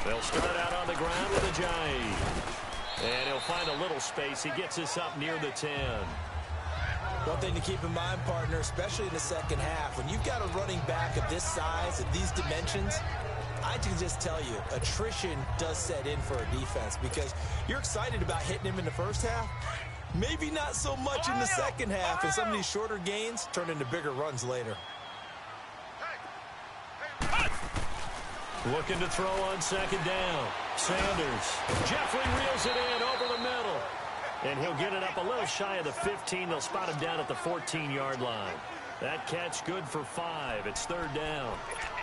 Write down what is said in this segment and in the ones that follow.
They'll start out on the ground with a jive. And he'll find a little space. He gets us up near the 10. One thing to keep in mind, partner, especially in the second half, when you've got a running back of this size, of these dimensions, I can just tell you, attrition does set in for a defense because you're excited about hitting him in the first half. Maybe not so much in the second half, and some of these shorter gains turn into bigger runs later. Looking to throw on second down. Sanders. Jeffrey reels it in over the middle. And he'll get it up a little shy of the 15. They'll spot him down at the 14-yard line. That catch good for 5. It's third down.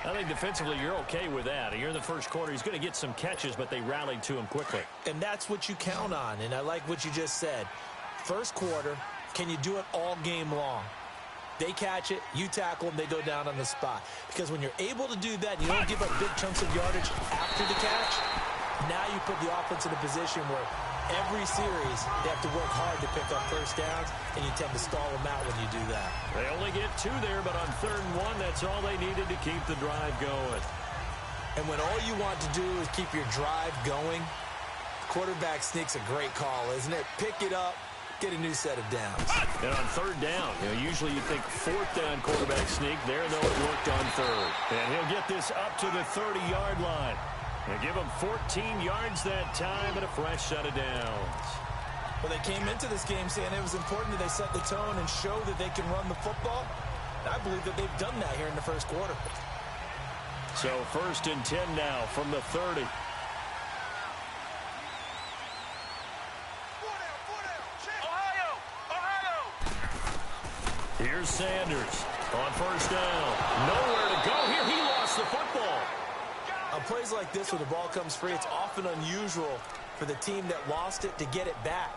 I think defensively you're okay with that. Here in the first quarter, he's going to get some catches, but they rallied to him quickly. And that's what you count on, and I like what you just said. First quarter, can you do it all game long? They catch it, you tackle them, they go down on the spot. Because when you're able to do that, you don't give up big chunks of yardage after the catch, now you put the offense in a position where every series they have to work hard to pick up first downs, and you tend to stall them out when you do that. They only get 2 there, but on 3rd and 1, that's all they needed to keep the drive going. And when all you want to do is keep your drive going, quarterback sneak's a great call, isn't it? Pick it up. Get a new set of downs. And on 3rd down, usually you think 4th down quarterback sneak. There, though, it worked on 3rd. And he'll get this up to the 30-yard line. And give him 14 yards that time and a fresh set of downs. Well, they came into this game saying it was important that they set the tone and show that they can run the football. And I believe that they've done that here in the first quarter. So 1st and 10 now from the 30. Here's Sanders on 1st down. Nowhere to go here. He lost the football. On plays like this where the ball comes free, it's often unusual for the team that lost it to get it back.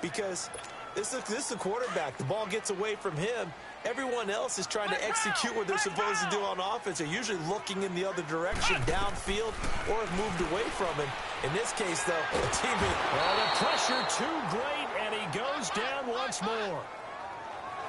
Because this is a quarterback. The ball gets away from him. Everyone else is trying to execute what they're supposed to do on offense. They're usually looking in the other direction, downfield, or have moved away from him. In this case, though, the teammate... Well, the pressure too great, and he goes down once more.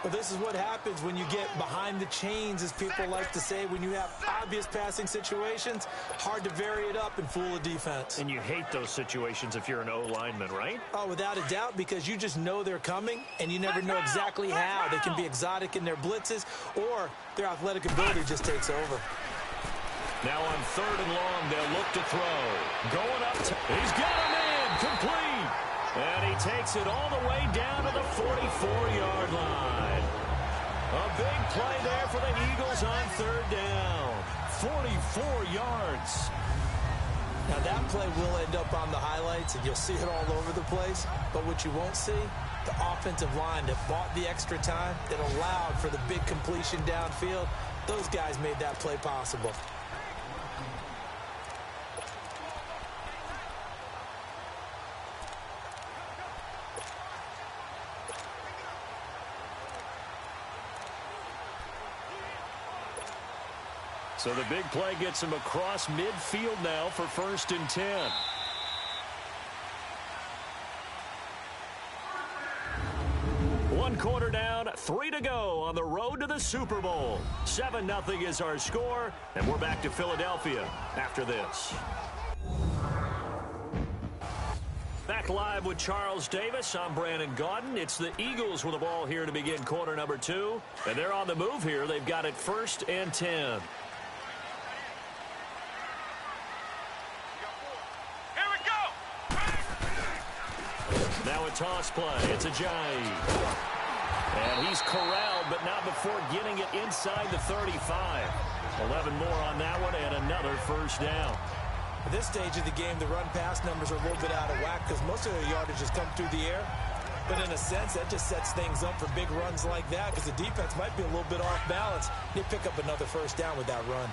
Well, this is what happens when you get behind the chains, as people like to say. When you have obvious passing situations, hard to vary it up and fool a defense. And you hate those situations if you're an O-lineman, right? Oh, without a doubt, because you just know they're coming, and you never know exactly how. They can be exotic in their blitzes, or their athletic ability just takes over. Now on 3rd and long, they'll look to throw. Going up, he's got him in, complete. And he takes it all the way down to the 44-yard line. A big play there for the Eagles on 3rd down. 44 yards. Now that play will end up on the highlights, and you'll see it all over the place. But what you won't see, the offensive line that bought the extra time, that allowed for the big completion downfield, those guys made that play possible. So the big play gets him across midfield now for 1st and 10. One quarter down, 3 to go on the road to the Super Bowl. 7-0 is our score, and we're back to Philadelphia after this. Back live with Charles Davis. I'm Brandon Gaudin. It's the Eagles with the ball here to begin quarter number 2. And they're on the move here. They've got it 1st and 10. Now a toss play. It's a jive. And he's corralled, but not before getting it inside the 35. 11 more on that one, and another 1st down. At this stage of the game, the run-pass numbers are a little bit out of whack because most of their yardage has come through the air. But in a sense, that just sets things up for big runs like that because the defense might be a little bit off balance. They pick up another 1st down with that run.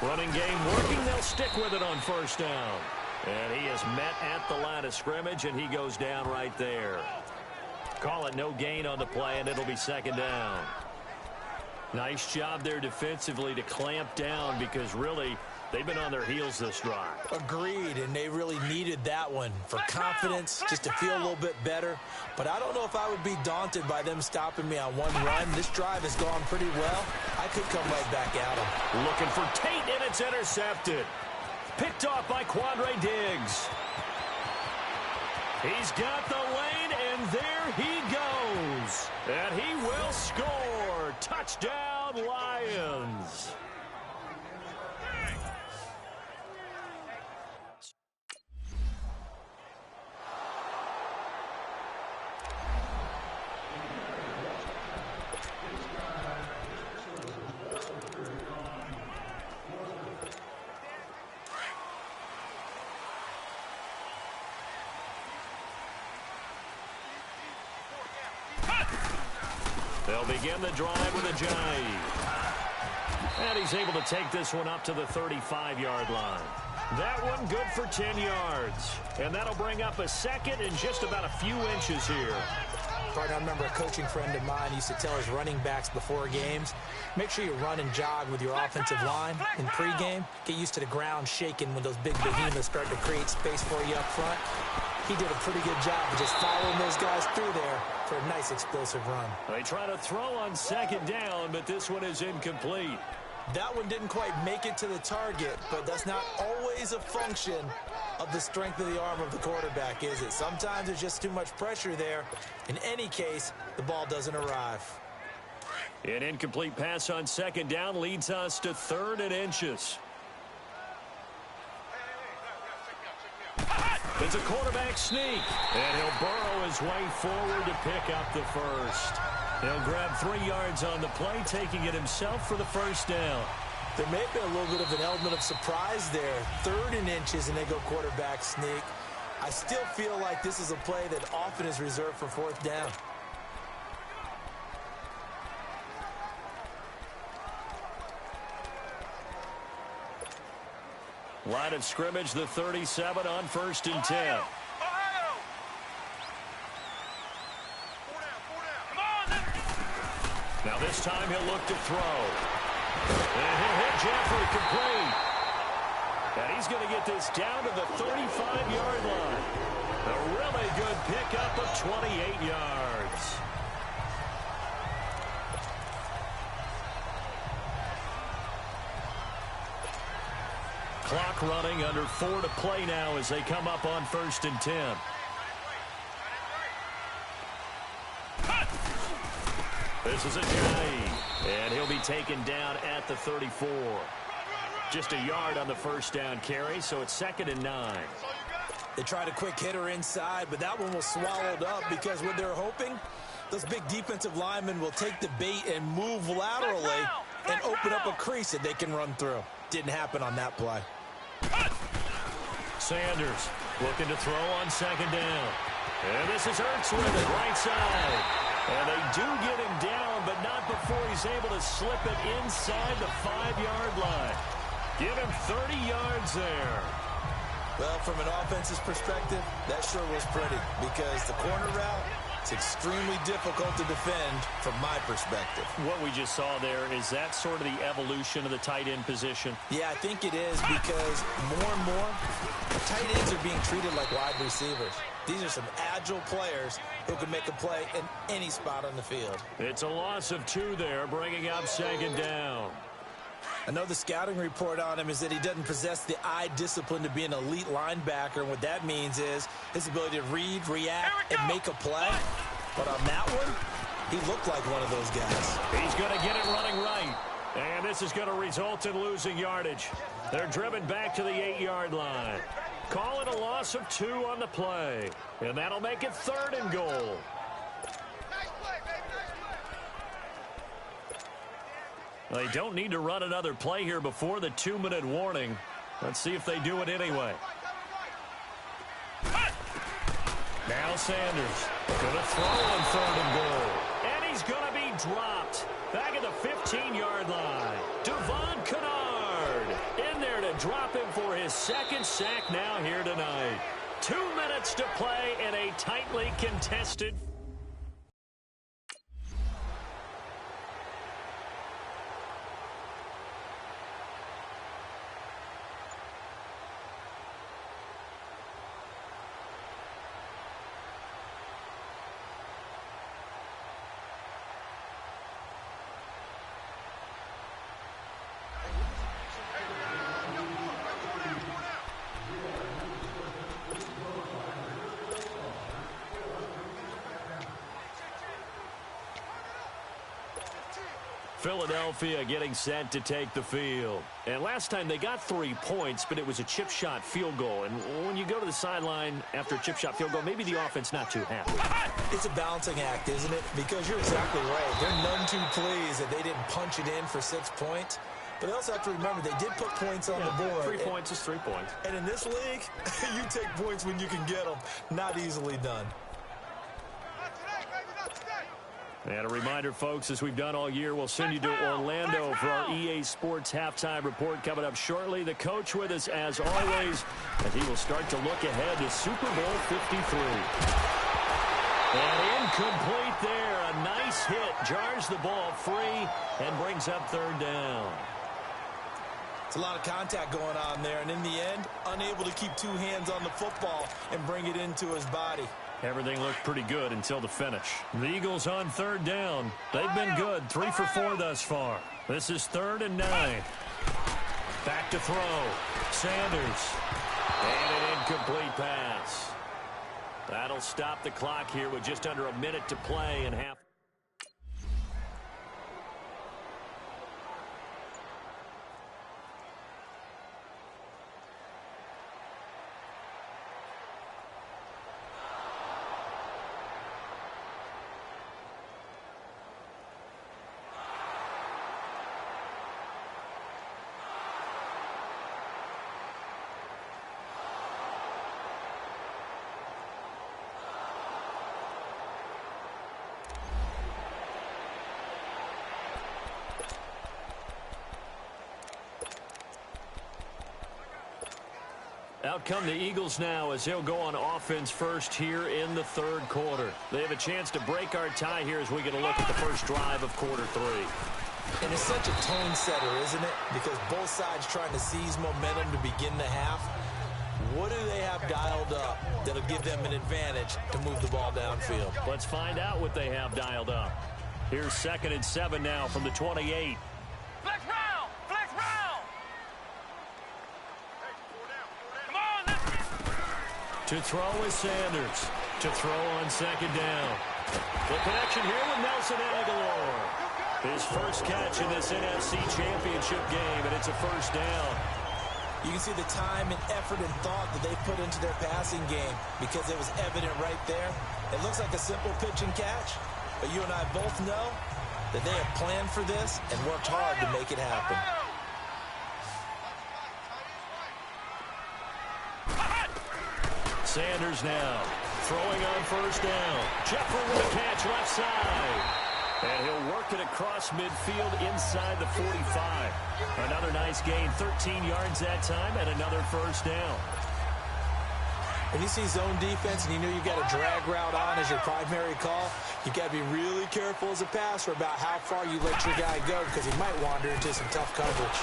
Running game working. They'll stick with it on 1st down. And he is met at the line of scrimmage, and he goes down right there. Call it no gain on the play, and it'll be 2nd down. Nice job there defensively to clamp down because really they've been on their heels this drive. Agreed, and they really needed that one for confidence, just to feel a little bit better. But I don't know if I would be daunted by them stopping me on one run. This drive has gone pretty well. I could come right back at them. Looking for Tate, and it's intercepted. Picked off by Quandre Diggs. He's got the lane, and there he goes. And he will score. Touchdown, Lions. They'll begin the drive with a jive. And he's able to take this one up to the 35-yard line. That one good for 10 yards. And that'll bring up a second and just about a few inches here. I remember a coaching friend of mine used to tell his running backs before games, make sure you run and jog with your offensive line in pregame. Get used to the ground shaking when those big behemoths start to create space for you up front. He did a pretty good job of just following those guys through there for a nice explosive run. They try to throw on second down, but this one is incomplete. That one didn't quite make it to the target, but that's not always a function of the strength of the arm of the quarterback, is it? Sometimes there's just too much pressure there. In any case, the ball doesn't arrive. An incomplete pass on second down leads us to 3rd and inches. It's a quarterback sneak, and he'll burrow his way forward to pick up the first. He'll grab 3 yards on the play, taking it himself for the first down. There may have been a little bit of an element of surprise there. 3rd and inches, and they go quarterback sneak. I still feel like this is a play that often is reserved for 4th down. Line of scrimmage, the 37 on 1st and 10. Now this time he'll look to throw. And he'll hit Jeffrey complete. And he's going to get this down to the 35-yard line. A really good pickup of 28 yards. Clock running, under 4 to play now as they come up on 1st and 10. This is a jive, and he'll be taken down at the 34. Just a yard on the first down carry, so it's 2nd and 9. They tried a quick hitter inside, but that one was swallowed up because what they're hoping, those big defensive linemen will take the bait and move laterally and open up a crease that they can run through. Didn't happen on that play. Sanders looking to throw on 2nd down. And this is Ertz with it, right side. And they do get him down, but not before he's able to slip it inside the 5-yard line. Give him 30 yards there. Well, from an offense's perspective, that sure was pretty because the corner route, it's extremely difficult to defend from my perspective. What we just saw there, is that sort of the evolution of the tight end position? Yeah, I think it is because more and more, tight ends are being treated like wide receivers. These are some agile players who can make a play in any spot on the field. It's a loss of 2 there, bringing up 2nd down. I know the scouting report on him is that he doesn't possess the eye discipline to be an elite linebacker, and what that means is his ability to read, react, and make a play. But on that one, he looked like one of those guys. He's going to get it running right, and this is going to result in losing yardage. They're driven back to the 8-yard line. Call it a loss of 2 on the play, and that'll make it 3rd and goal. They don't need to run another play here before the 2-minute warning. Let's see if they do it anyway. Now Sanders going to throw on 3rd and goal. And he's going to be dropped back at the 15-yard line. Devon Kennard in there to drop him for his 2nd sack now here tonight. 2 minutes to play in a tightly contested Philadelphia getting set to take the field. And last time they got 3 points, but it was a chip shot field goal. And when you go to the sideline after a chip shot field goal, maybe the offense not too happy. It's a balancing act, isn't it? Because you're exactly right. They're none too pleased that they didn't punch it in for 6 points. But they also have to remember they did put points on the board. 3 points is 3 points. And in this league, you take points when you can get them. Not easily done. And a reminder, folks, as we've done all year, we'll send you to Orlando for our EA Sports halftime report coming up shortly. The coach with us, as always, as he will start to look ahead to Super Bowl 53. And incomplete there. A nice hit. Jars the ball free and brings up 3rd down. It's a lot of contact going on there, and in the end, unable to keep 2 hands on the football and bring it into his body. Everything looked pretty good until the finish. The Eagles on 3rd down. They've been good, 3 for 4 thus far. This is 3rd and 9. Back to throw. Sanders. And an incomplete pass. That'll stop the clock here with just under a minute to play in half. Out come the Eagles now as they'll go on offense first here in the 3rd quarter. They have a chance to break our tie here as we get a look at the first drive of quarter 3. And it's such a tone setter, isn't it? Because both sides trying to seize momentum to begin the half. What do they have dialed up that'll give them an advantage to move the ball downfield? Let's find out what they have dialed up. Here's 2nd and 7 now from the 28. Flex round! Flex round! Come on, let's... To throw is Sanders. To throw on 2nd down. The connection here with Nelson Aguilar. His first catch in this NFC Championship game, and it's a first down. You can see the time and effort and thought that they put into their passing game because it was evident right there. It looks like a simple pitch and catch, but you and I both know that they have planned for this and worked hard to make it happen. Sanders now throwing on first down. Jeffrey with a catch left side. And he'll work it across midfield inside the 45. Another nice gain, 13 yards that time, and another first down. When you see zone defense and you know you've got a drag route on as your primary call, you've got to be really careful as a passer about how far you let your guy go because he might wander into some tough coverage.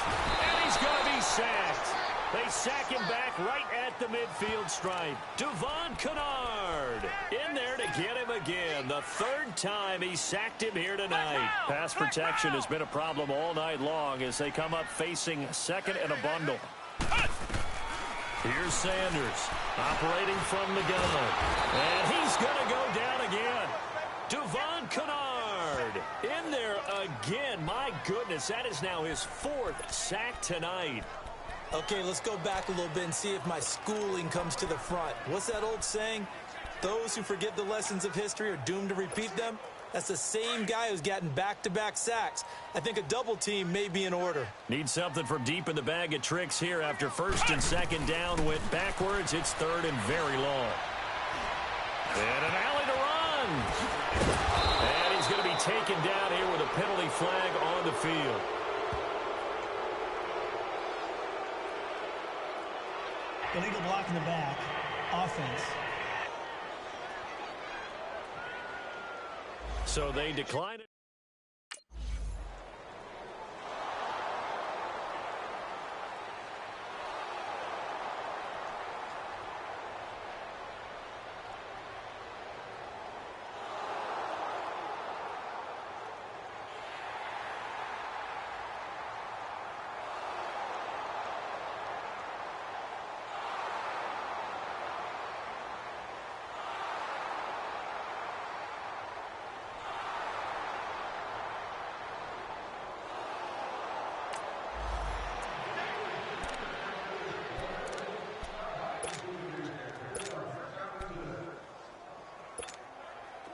And he's going to be sacked. They sack him back right at the midfield stripe. Devon Kennard in there to get him again. The 3rd time he sacked him here tonight. Pass protection has been a problem all night long as they come up facing 2nd and a bundle. Here's Sanders operating from the gun. And he's going to go down again. Devon Kennard in there again. My goodness, that is now his 4th sack tonight. Okay, let's go back a little bit and see if my schooling comes to the front. What's that old saying? Those who forget the lessons of history are doomed to repeat them. That's the same guy who's gotten back-to-back sacks. I think a double team may be in order. Need something from deep in the bag of tricks here after 1st and 2nd down went backwards. It's 3rd and very long. And an alley to run. And he's going to be taken down here with a penalty flag on the field. Illegal block in the back. Offense. So they decline it.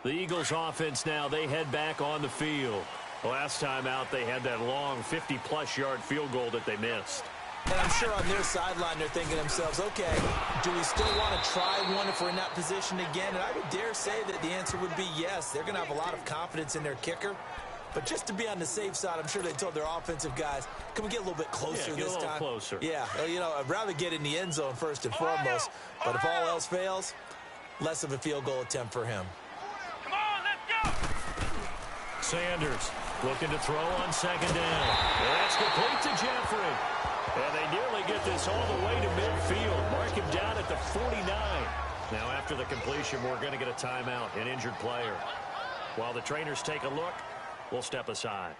The Eagles offense now, they head back on the field. Last time out, they had that long 50-plus yard field goal that they missed. And I'm sure on their sideline they're thinking to themselves, okay, do we still want to try one if we're in that position again? And I would dare say that the answer would be yes. They're going to have a lot of confidence in their kicker. But just to be on the safe side, I'm sure they told their offensive guys, can we get a little bit closer this time? Closer. Yeah, you know, I'd rather get in the end zone first and foremost. But if all else fails, less of a field goal attempt for him. Come on, let's go! Sanders looking to throw on second down. That's complete to Jeffrey. And they nearly get this all the way to midfield. Mark him down at the 49. Now after the completion, we're going to get a timeout, an injured player. While the trainers take a look, we'll step aside.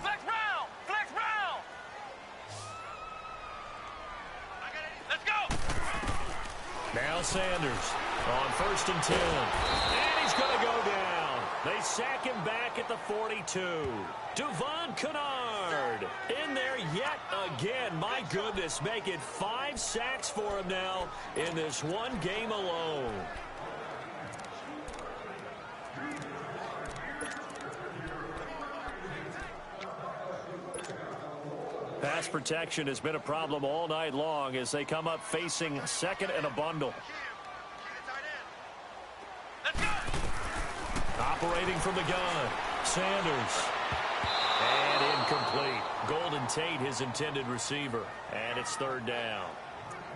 Flex round! Flex round! Let's go! Now Sanders on 1st and 10. And he's going to go down. They sack him back at the 42. Devon Kennard in there yet again. My goodness, make it 5 sacks for him now in this one game alone. Pass protection has been a problem all night long as they come up facing second and a bundle. Let's go! Operating from the gun, Sanders. And incomplete. Golden Tate, his intended receiver. And it's 3rd down.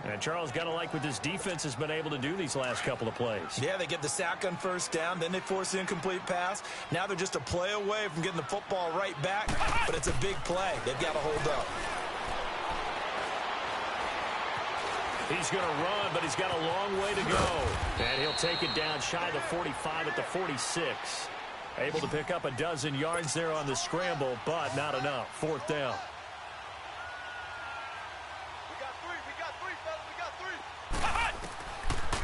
And Charles, got to like what this defense has been able to do these last couple of plays. Yeah, they get the sack on 1st down, then they force the incomplete pass. Now they're just a play away from getting the football right back, but it's a big play. They've got to hold up. He's going to run, but he's got a long way to go. And he'll take it down shy of the 45 at the 46. Able to pick up a dozen yards there on the scramble, but not enough. 4th down.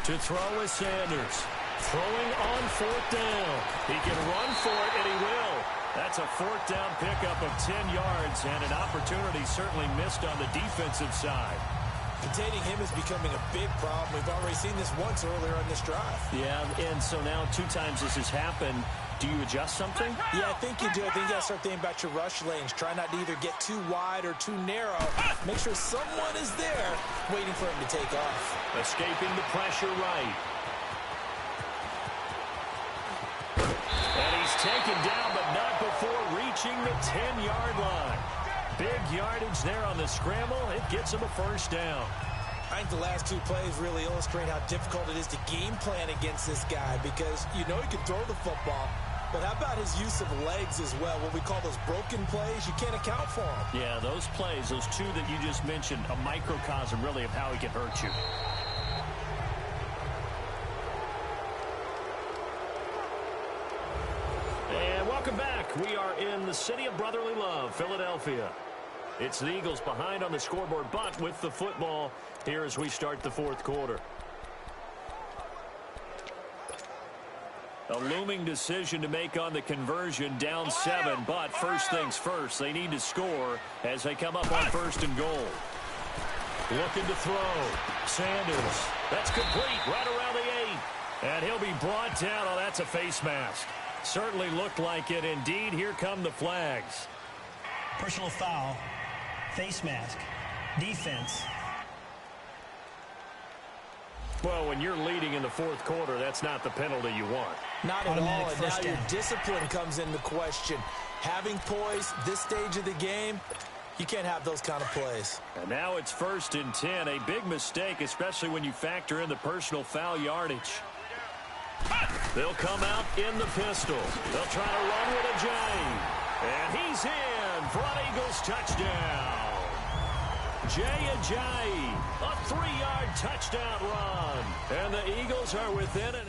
To throw is Sanders. Throwing on 4th down. He can run for it, and he will. That's a 4th down pickup of 10 yards, and an opportunity certainly missed on the defensive side. Containing him is becoming a big problem. We've already seen this once earlier on this drive. Yeah, and so now 2 times this has happened. Do you adjust something? Yeah, I think you do. I think you got to start thinking about your rush lanes. Try not to either get too wide or too narrow. Make sure someone is there waiting for him to take off. Escaping the pressure right. And he's taken down, but not before reaching the 10-yard line. Big yardage there on the scramble. It gets him a 1st down. I think the last 2 plays really illustrate how difficult it is to game plan against this guy because you know he can throw the football, but how about his use of legs as well? What we call those broken plays, you can't account for them. Yeah, those plays, those 2 that you just mentioned, a microcosm really of how he can hurt you. And welcome back. We are in the city of brotherly love, Philadelphia. It's the Eagles behind on the scoreboard, but with the football here as we start the 4th quarter. A looming decision to make on the conversion, down 7, but first things first, they need to score as they come up on 1st and goal. Looking to throw. Sanders. That's complete right around the 8. And he'll be brought down. Oh, that's a face mask. Certainly looked like it. Indeed, here come the flags. Personal foul. Face mask. Defense. Well, when you're leading in the 4th quarter, that's not the penalty you want. Not at all, and now first your down. discipline comes into question. Having poise this stage of the game, you can't have those kind of plays. And now it's 1st and 10. A big mistake, especially when you factor in the personal foul yardage. They'll come out in the pistol. They'll try to run with a J. And he's in for an Eagles touchdown. Jay Ajayi, a 3-yard touchdown run. And the Eagles are within it.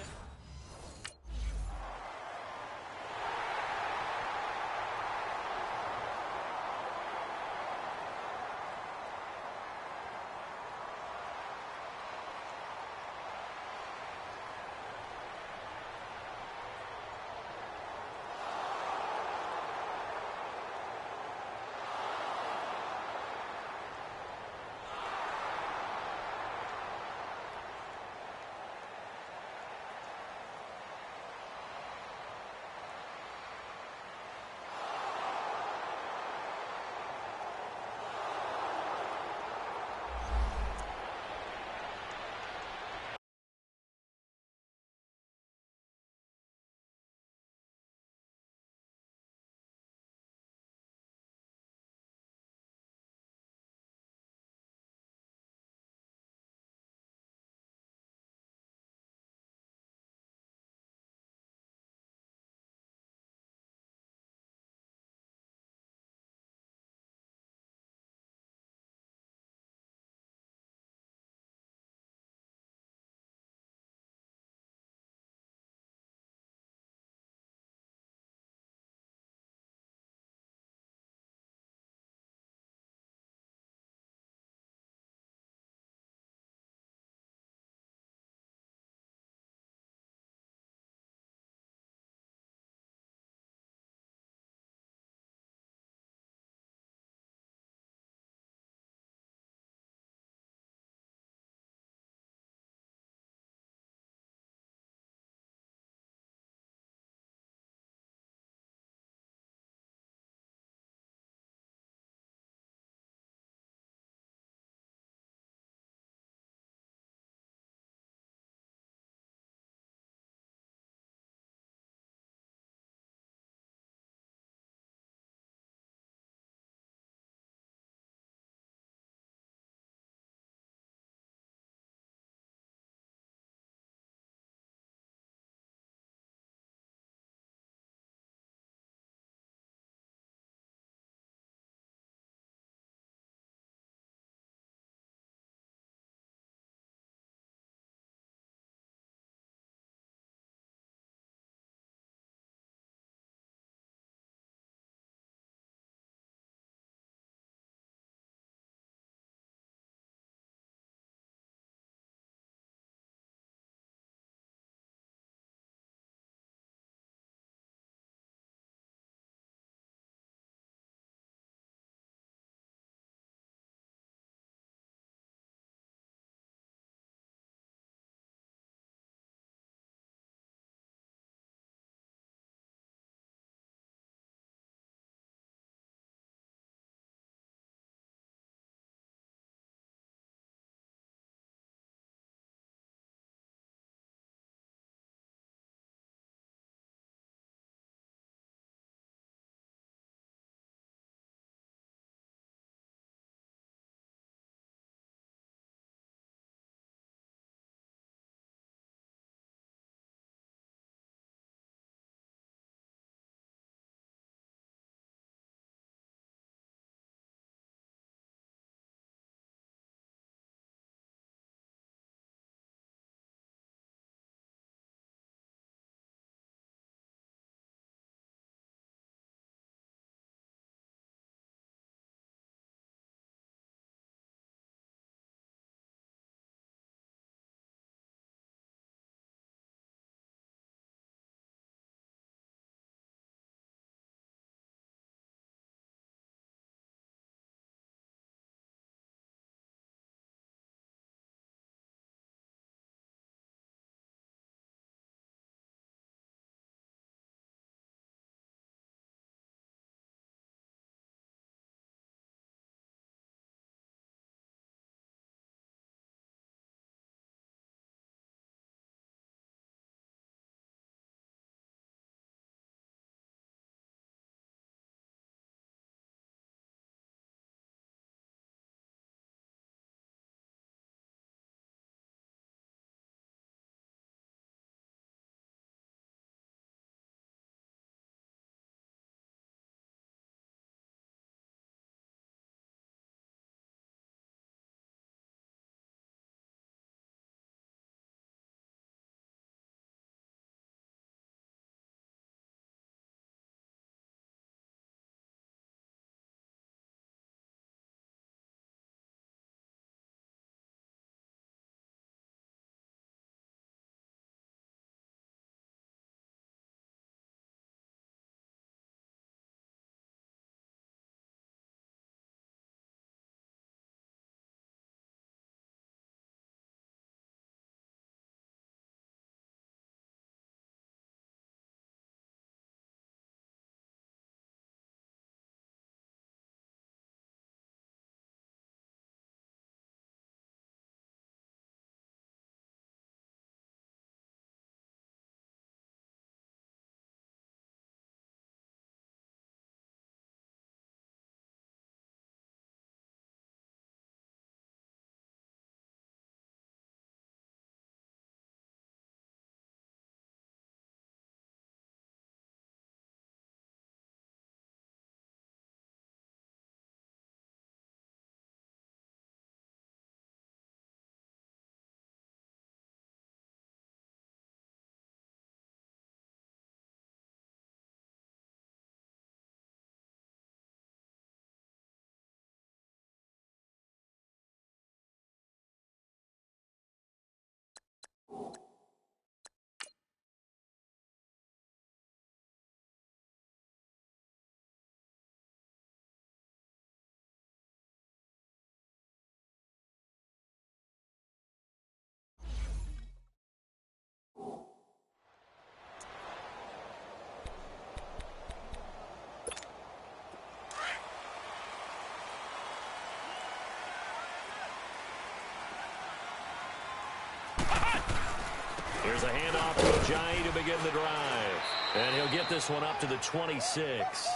Here's a handoff to Ajayi to begin the drive. And he'll get this one up to the 26.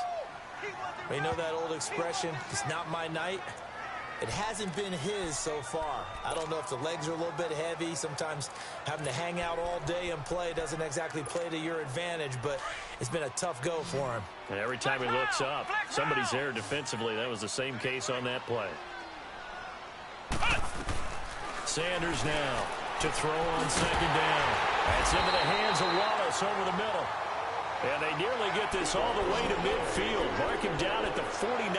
You know that old expression, it's not my night? It hasn't been his so far. I don't know if the legs are a little bit heavy. Sometimes having to hang out all day and play doesn't exactly play to your advantage, but it's been a tough go for him. And every time he looks up, somebody's there defensively. That was the same case on that play. Sanders now to throw on second down. That's into the hands of Wallace over the middle. And they nearly get this all the way to midfield. Mark him down at the 49.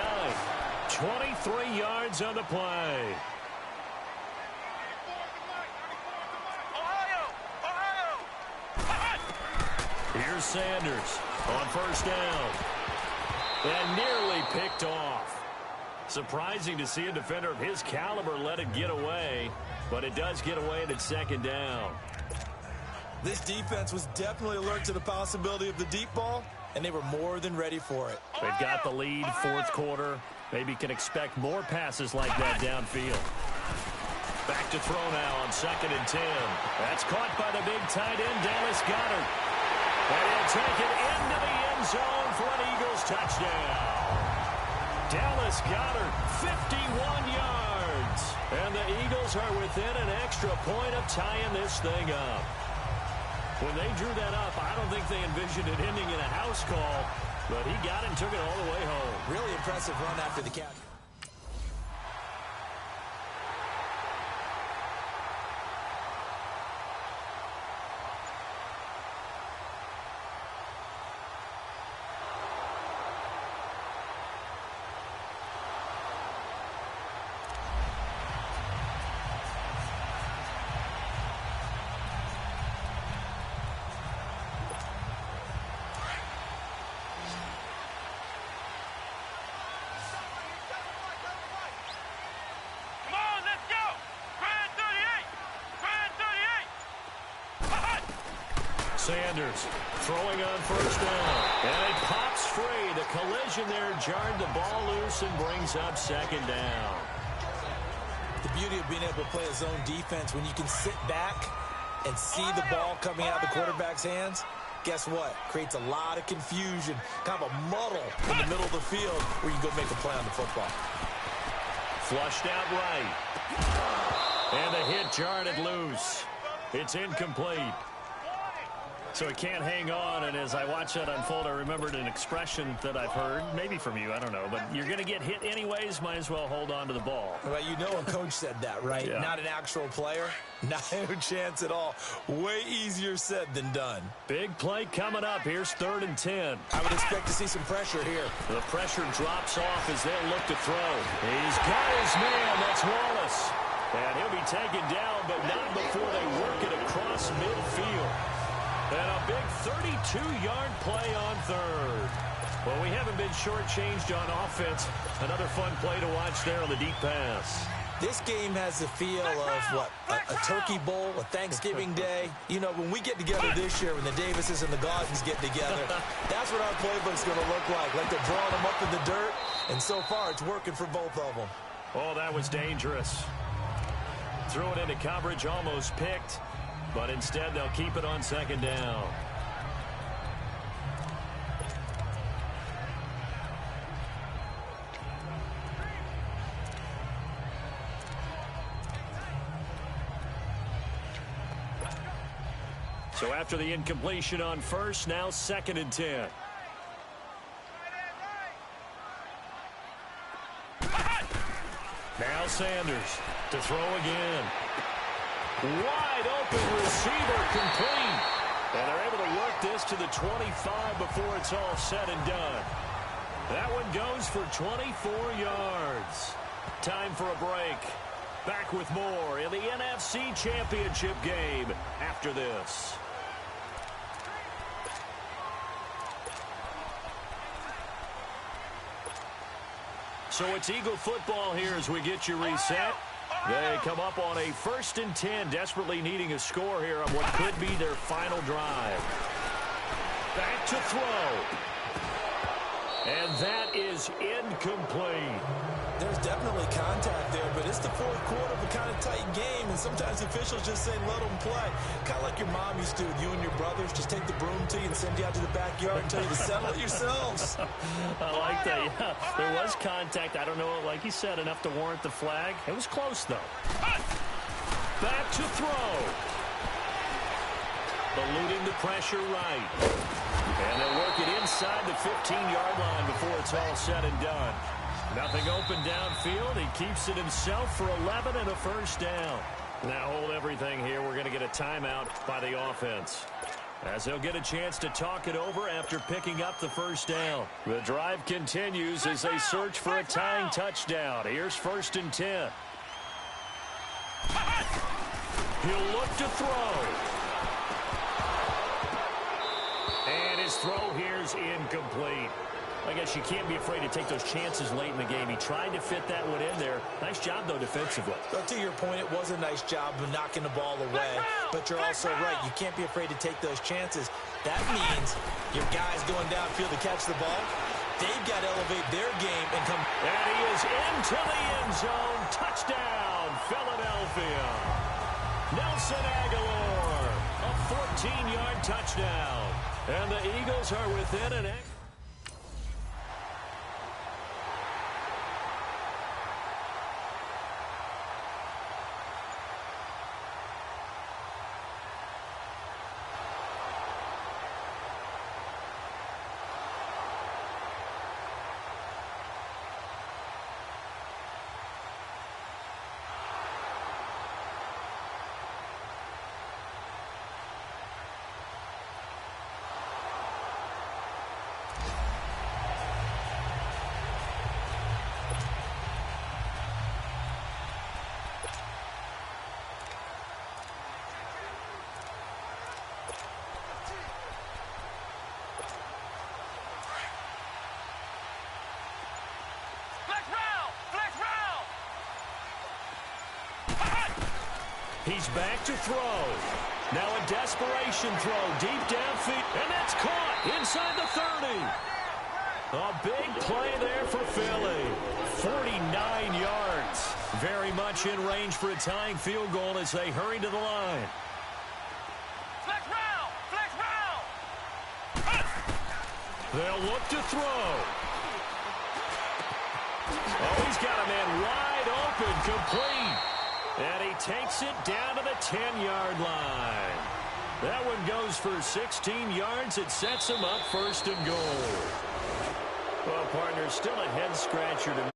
23 yards on the play. Here's Sanders on first down. And nearly picked off. Surprising to see a defender of his caliber let it get away. But it does get away at second down. This defense was definitely alert to the possibility of the deep ball, and they were more than ready for it. They've got the lead, fourth quarter. Maybe can expect more passes like that downfield. Back to throw now on 2nd and 10. That's caught by the big tight end, Dallas Goedert. And he'll take it into the end zone for an Eagles touchdown. Dallas Goedert, 51 yards. And the Eagles are within an extra point of tying this thing up. When they drew that up, I don't think they envisioned it ending in a house call, but he got it and took it all the way home. Really impressive run after the catch. Sanders throwing on first down. And it pops free. The collision there jarred the ball loose and brings up second down. The beauty of being able to play a zone defense, when you can sit back and see the ball coming out of the quarterback's hands, guess what? Creates a lot of confusion, kind of a muddle in the middle of the field where you go make a play on the football. Flushed out right. And the hit jarred it loose. It's incomplete. So he can't hang on, and as I watch that unfold, I remembered an expression that I've heard, maybe from you, I don't know, but you're going to get hit anyways, might as well hold on to the ball. Well, you know a coach said that, right? Yeah. Not an actual player. Not a chance at all. Way easier said than done. Big play coming up. Here's 3rd and 10. I would expect to see some pressure here. The pressure drops off as they'll look to throw. He's got his man. That's Wallace. And he'll be taken down, but not before they work it across midfield. And a big 32-yard play on 3rd. Well, we haven't been shortchanged on offense. Another fun play to watch there on the deep pass. This game has the feel of, what, a turkey bowl, a Thanksgiving day. You know, when we get together this year, when the Davises and the Gaudens get together, that's what our playbook's going to look like they're drawing them up in the dirt. And so far, it's working for both of them. Oh, that was dangerous. Threw it into coverage, almost picked. But instead, they'll keep it on 2nd down. So after the incompletion on first, now 2nd and 10. Now Sanders to throw again. Wide open receiver, complete. And they're able to work this to the 25 before it's all said and done. That one goes for 24 yards. Time for a break. Back with more in the NFC Championship game after this. So it's Eagle football here as we get you reset. They come up on a 1st and 10, desperately needing a score here on what could be their final drive. Back to throw. And that is incomplete. There's definitely contact there, but it's the fourth quarter of a kind of tight game, and sometimes officials just say let them play. Kind of like your mom used to with you and your brothers. Just take the broom to you and send you out to the backyard and tell you to settle it yourselves. I like that. Yeah, there was contact. I don't know, like you said, enough to warrant the flag. It was close, though. Back to throw. Eluding the pressure right. And they'll work it inside the 15-yard line before it's all said and done. Nothing open downfield. He keeps it himself for 11 and a first down. Now hold everything here. We're going to get a timeout by the offense, as they'll get a chance to talk it over after picking up the first down. The drive continues as they search for a tying touchdown. Here's 1st and 10. He'll look to throw. And his throw here's incomplete. I guess you can't be afraid to take those chances late in the game. He tried to fit that one in there. Nice job, though, defensively. Well, to your point, it was a nice job of knocking the ball away. But you're also right. You can't be afraid to take those chances. That means your guys going downfield to catch the ball, they've got to elevate their game and come. And he is into the end zone. Touchdown, Philadelphia. Nelson Aguilar, a 14-yard touchdown. And the Eagles are within an extra. He's back to throw. Now a desperation throw deep downfield. And that's caught inside the 30. A big play there for Philly. 49 yards. Very much in range for a tying field goal as they hurry to the line. Flex round! Flex round! They'll look to throw. Oh, he's got a man wide open, complete. And he takes it down to the 10-yard line. That one goes for 16 yards. It sets him up 1st and goal. Well, partner, still a head-scratcher to